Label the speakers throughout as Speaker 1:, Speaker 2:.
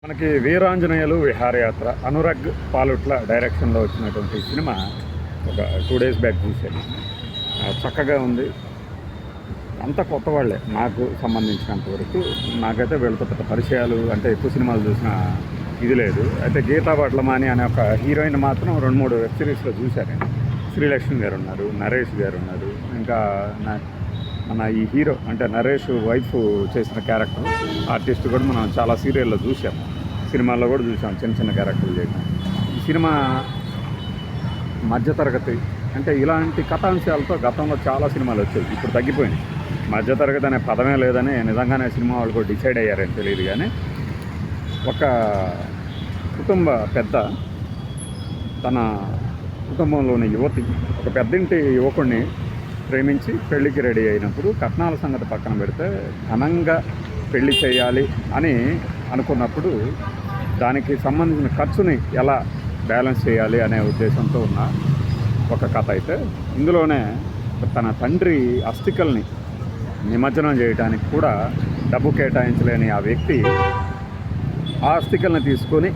Speaker 1: మనకి వీరాంజనేయులు విహారయాత్ర అనురాగ్ పాలుట్ల డైరెక్షన్లో వచ్చినటువంటి సినిమా ఒక 2 డేస్ బ్యాక్ చూశాను. చక్కగా ఉంది. అంత కొత్త వాళ్ళే నాకు సంబంధించినంత వరకు. నాకైతే వీళ్ళతో పెద్ద పరిచయాలు అంటే ఎక్కువ సినిమాలు చూసిన ఇది లేదు. అయితే గీతా భట్లమాని అనే ఒక హీరోయిన్ మాత్రం 2-3 వెబ్ సిరీస్లో చూశాను నేను. శ్రీలక్ష్మి గారు ఉన్నారు, నరేష్ గారు ఉన్నారు, ఇంకా మన ఈ హీరో అంటే నరేష్ వైఫ్ చేసిన క్యారెక్టర్ ఆర్టిస్ట్ కూడా మనం చాలా సీరియల్లో చూసాము, సినిమాల్లో కూడా చూసాం చిన్న చిన్న క్యారెక్టర్లు చేయడం. ఈ సినిమా మధ్యతరగతి అంటే ఇలాంటి కథాంశాలతో గతంలో చాలా సినిమాలు వచ్చాయి, ఇప్పుడు తగ్గిపోయింది. మధ్యతరగతి అనే పదమే లేదని నిజంగానే సినిమా వాళ్ళు కూడా డిసైడ్ అయ్యారని తెలియదు. కానీ ఒక కుటుంబ పెద్ద తన కుటుంబంలోని యువతి ఒక పెద్దింటి యువకుడిని ప్రేమించి పెళ్లికి రెడీ అయినప్పుడు కట్నాల సంగతి పక్కన పెడితే ఘనంగా పెళ్లి చేయాలి అని అనుకున్నప్పుడు దానికి సంబంధించిన ఖర్చుని ఎలా బ్యాలెన్స్ చేయాలి అనే ఉద్దేశంతో ఉన్న ఒక కథ. అయితే ఇందులోనే తన తండ్రి అస్థికల్ని నిమజ్జనం చేయడానికి కూడా డబ్బు కేటాయించలేని ఆ వ్యక్తి ఆ అస్థికల్ని తీసుకొని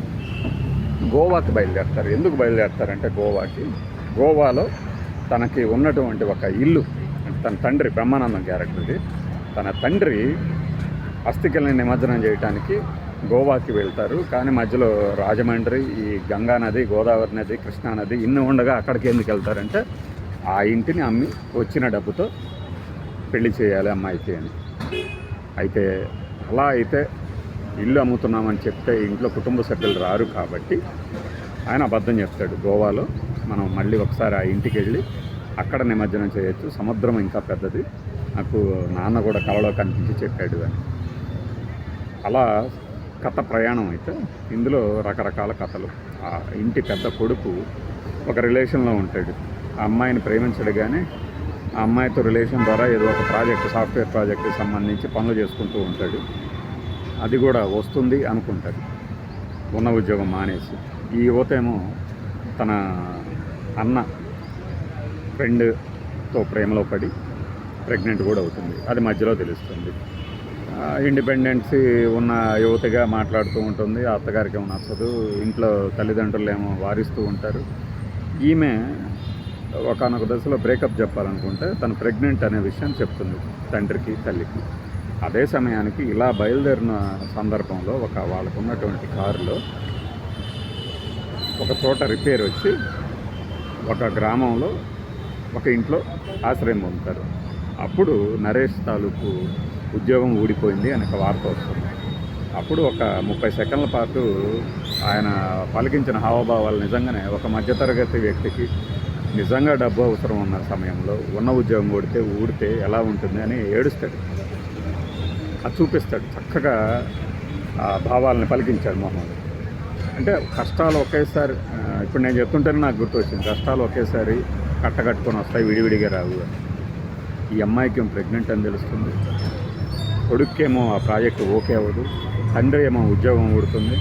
Speaker 1: గోవాకి బయలుదేరతారు. ఎందుకు బయలుదేరతారంటే గోవాలో తనకి ఉన్నటువంటి ఒక ఇల్లు, తన తండ్రి బ్రహ్మానందం క్యారెక్టర్ది, తన తండ్రి అస్థికల్ని నిమజ్జనం చేయడానికి గోవాకి వెళ్తారు. కానీ మధ్యలో రాజమండ్రి, ఈ గంగా నది, గోదావరి నది, కృష్ణా నది ఇన్ని ఉండగా అక్కడికి ఎందుకు వెళ్తారంటే ఆ ఇంటిని అమ్మి వచ్చిన డబ్బుతో పెళ్లి చేయాలి అమ్మాయికి అని. అయితే అలా అయితే ఇల్లు అమ్ముతున్నామని చెప్తే ఇంట్లో కుటుంబ సభ్యులు రారు కాబట్టి ఆయన అబద్ధం చెప్తాడు. గోవాలో మనం మళ్ళీ ఒకసారి ఆ ఇంటికి వెళ్ళి అక్కడ నిమజ్జనం చేయొచ్చు, సముద్రం ఇంకా పెద్దది, నాకు నాన్న కూడా కలలో కనిపించి చెప్పాడు అని. అలా కథ ప్రయాణం. అయితే ఇందులో రకరకాల కథలు. ఆ ఇంటి పెద్ద కొడుకు ఒక రిలేషన్లో ఉంటాడు, ఆ అమ్మాయిని ప్రేమించడు, కానీ ఆ అమ్మాయితో రిలేషన్ ద్వారా ఏదో ఒక ప్రాజెక్ట్, సాఫ్ట్వేర్ ప్రాజెక్టుకి సంబంధించి పనులు చేసుకుంటూ ఉంటాడు. అది కూడా వస్తుంది అనుకుంటాడు ఉన్న ఉద్యోగం మానేసి. ఈ యువతేమో తన అన్న ఫ్రెండ్తో ప్రేమలో పడి ప్రెగ్నెంట్ కూడా అవుతుంది, అది మధ్యలో తెలుస్తుంది. ఇండిపెండెన్సీ ఉన్న యువతిగా మాట్లాడుతూ ఉంటుంది, అత్తగారికి ఏమో నచ్చదు, ఇంట్లో తల్లిదండ్రులు ఏమో వారిస్తూ ఉంటారు. ఈమె ఒకనొక దశలో బ్రేకప్ చెప్పాలనుకుంటే తను ప్రెగ్నెంట్ అనే విషయం చెప్తుంది తండ్రికి, తల్లికి. అదే సమయానికి ఇలా బయలుదేరిన సందర్భంలో వాళ్ళకు ఉన్నటువంటి కారులో ఒక చోట రిపేర్ వచ్చి ఒక గ్రామంలో ఒక ఇంట్లో ఆశ్రయం పొందుతారు. అప్పుడు నరేష్ తాలూకు ఉద్యోగం ఊడిపోయింది అనే ఒక వార్త వస్తుంది. అప్పుడు ఒక 30 సెకండ్ల పాటు ఆయన పలికించిన హావభావాలు నిజంగానే ఒక మధ్యతరగతి వ్యక్తికి నిజంగా డబ్బు అవసరం ఉన్న సమయంలో ఉన్న ఉద్యోగం ఊడితే ఎలా ఉంటుంది అని ఏడుస్తాడు. అది చూపిస్తాడు చక్కగా. ఆ భావాలని పలికించాడు మోహన్. అంటే కష్టాలు ఒకేసారి, ఇప్పుడు నేను చెప్తుంటేనే నాకు గుర్తు వచ్చింది, కష్టాలు ఒకేసారి కట్టకట్టుకొని వస్తాయి, విడివిడిగా రావు అని. ఈ అమ్మాయికి ఏమో ప్రెగ్నెంట్ అని తెలుస్తుంది, కొడుక్కేమో ఆ ప్రాజెక్టు ఓకే అవ్వదు, తండ్రి ఏమో ఉద్యోగం ఊడుతుంది,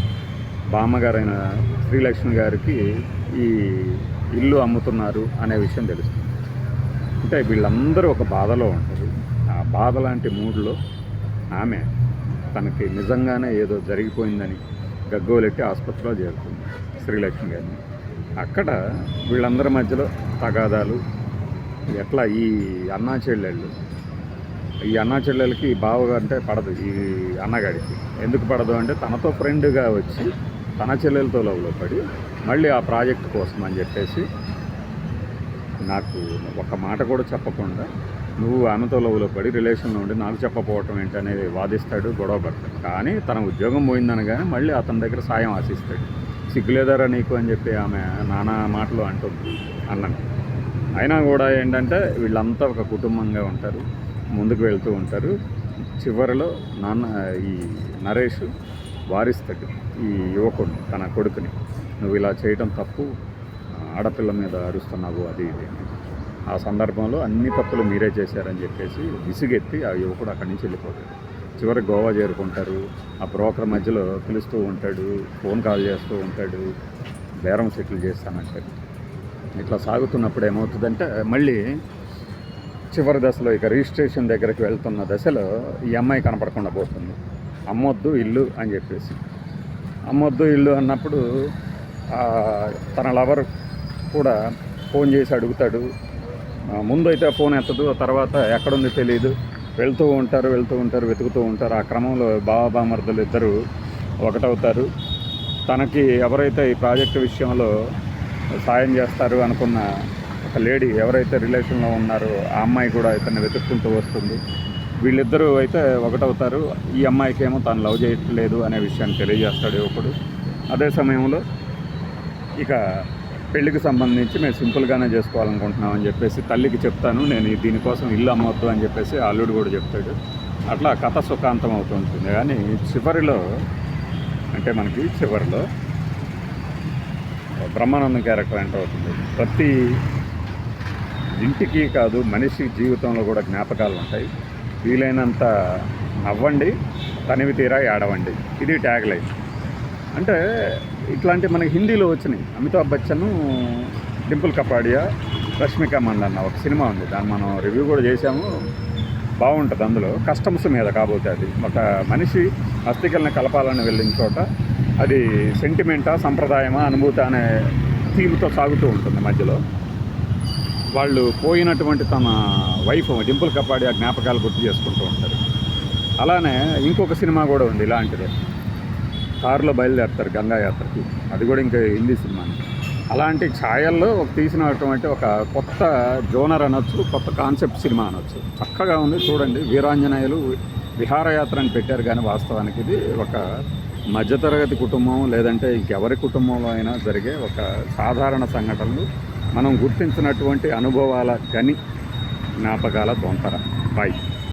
Speaker 1: బామ్మగారైన శ్రీలక్ష్మి గారికి ఈ ఇల్లు అమ్ముతున్నారు అనే విషయం తెలుస్తుంది. అంటే వీళ్ళందరూ ఒక బాధలో ఉంటారు. ఆ బాధ లాంటి మూడ్లో ఆమె తనకి నిజంగానే ఏదో జరిగిపోయిందని గగ్గోలెట్టి ఆసుపత్రిలో చేరుతుంది శ్రీలక్ష్మి గారిని. అక్కడ వీళ్ళందరి మధ్యలో తగాదాలు ఎట్లా. ఈ అన్నా చెల్లెళ్ళకి బావగా అంటే పడదు ఈ అన్నగాడికి. ఎందుకు పడదు అంటే తనతో ఫ్రెండ్గా వచ్చి తన చెల్లెలతో లవ్లో పడి మళ్ళీ ఆ ప్రాజెక్ట్ కోసం అని చెప్పేసి నాకు ఒక మాట కూడా చెప్పకుండా నువ్వు ఆమెతో లవ్లో పడి రిలేషన్లో ఉండి నాకు చెప్పకపోవటం ఏంటనేది వాదిస్తాడు, గొడవ పడతాడు. కానీ తన ఉద్యోగం పోయిందనగానే మళ్ళీ అతని దగ్గర సాయం ఆశిస్తాడు. సిగ్గులేదారా నీకు అని చెప్పి ఆమె నానా మాటలు అంటుంది అన్నని. అయినా కూడా ఏంటంటే వీళ్ళంతా ఒక కుటుంబంగా ఉంటారు, ముందుకు వెళ్తూ ఉంటారు. చివరిలో ఈ నరేష్ వారిస్తాడు ఈ యువకుడిని, తన కొడుకుని, నువ్వు ఇలా చేయటం తప్పు, ఆడపిల్ల మీద అరుస్తున్నావు అది ఇది. ఆ సందర్భంలో అన్ని తప్పులు మీరే చేశారని చెప్పేసి విసుగెత్తి ఆ యువకుడు అక్కడి నుంచి వెళ్ళిపోతాడు. చివరికి గోవా చేరుకుంటారు. ఆ బ్రోకర్ మధ్యలో పిలుస్తూ ఉంటాడు, ఫోన్ కాల్ చేస్తూ ఉంటాడు, బేరం సెటిల్ చేస్తానంటాడు. ఇట్లా సాగుతున్నప్పుడు ఏమవుతుందంటే మళ్ళీ చివరి దశలో ఇక రిజిస్ట్రేషన్ దగ్గరికి వెళ్తున్న దశలో ఈ అమ్మాయి కనపడకుండా పోతుంది. అమ్మొద్దు ఇల్లు అని చెప్పేసి అమ్మొద్దు ఇల్లు అన్నప్పుడు తన లవర్ కూడా ఫోన్ చేసి అడుగుతాడు. ముందు అయితే ఫోన్ ఎత్తదు, తర్వాత ఎక్కడుంది తెలియదు, వెళ్తూ ఉంటారు వెతుకుతూ ఉంటారు. ఆ క్రమంలో బామర్దులు ఇద్దరు ఒకటవుతారు. తనకి ఎవరైతే ఈ ప్రాజెక్టు విషయంలో సాయం చేస్తారు అనుకున్న ఒక లేడీ ఎవరైతే రిలేషన్లో ఉన్నారో ఆ అమ్మాయి కూడా ఇతన్ని వెతుక్కుంటూ వస్తుంది. వీళ్ళిద్దరూ అయితే ఒకటవుతారు. ఈ అమ్మాయికి ఏమో తను లవ్ చేయట్లేదు అనే విషయాన్ని తెలియజేస్తాడు యువకుడు. అదే సమయంలో ఇక పెళ్ళికి సంబంధించి మేము సింపుల్గానే చేసుకోవాలనుకుంటున్నామని చెప్పేసి తల్లికి చెప్తాను, నేను దీనికోసం ఇల్లు అమ్మవద్దు అని చెప్పేసి అల్లుడు కూడా చెప్తాడు. అట్లా కథ సుఖాంతం అవుతుంటుంది. కానీ చివరిలో బ్రహ్మానందం క్యారెక్టర్ ఎంటర్ అవుతుంది. ప్రతి ఇంటికి కాదు, మనిషి జీవితంలో కూడా జ్ఞాపకాలు ఉంటాయి. వీలైనంత నవ్వండి, తనివి తీరా ఏడవండి, ఇది ట్యాగ్ లైన్. అంటే ఇట్లాంటి మనకి హిందీలో వచ్చినాయి. అమితాబ్ బచ్చన్, డింపుల్ కపాడియా, రష్మిక మందన్న ఒక సినిమా ఉంది, దాన్ని మనం రివ్యూ కూడా చేసాము, బాగుంటుంది. అందులో కస్టమ్స్ మీద కాబోతే అది ఒక మనిషి అస్థికల్ని కలపాలని వెళ్ళిన చోట అది సెంటిమెంటా, సంప్రదాయమా, అనుభూతి అనే థీమ్తో సాగుతూ ఉంటుంది. మధ్యలో వాళ్ళు పోయినటువంటి తన వైఫ్ డింపుల్ కపాడియా జ్ఞాపకాలు గుర్తు చేసుకుంటూ ఉంటారు. అలానే ఇంకొక సినిమా కూడా ఉంది ఇలాంటిదే, కారులో బయలుదేరుతారు గంగా యాత్రకి, అది కూడా ఇంకా హిందీ సినిమా. అలాంటి ఛాయల్లో తీసినటువంటి ఒక కొత్త జోనర్ అనొచ్చు, కొత్త కాన్సెప్ట్ సినిమా అనొచ్చు. చక్కగా ఉంది, చూడండి. వీరాంజనేయులు విహారయాత్ర అని పెట్టారు, కానీ వాస్తవానికి ఇది ఒక మధ్యతరగతి కుటుంబం లేదంటే ఇంకెవరి కుటుంబంలో అయినా జరిగే ఒక సాధారణ సంఘటనలు, మనం గుర్తించినటువంటి అనుభవాల గని జ్ఞాపకాల దొంతర. బాయ్.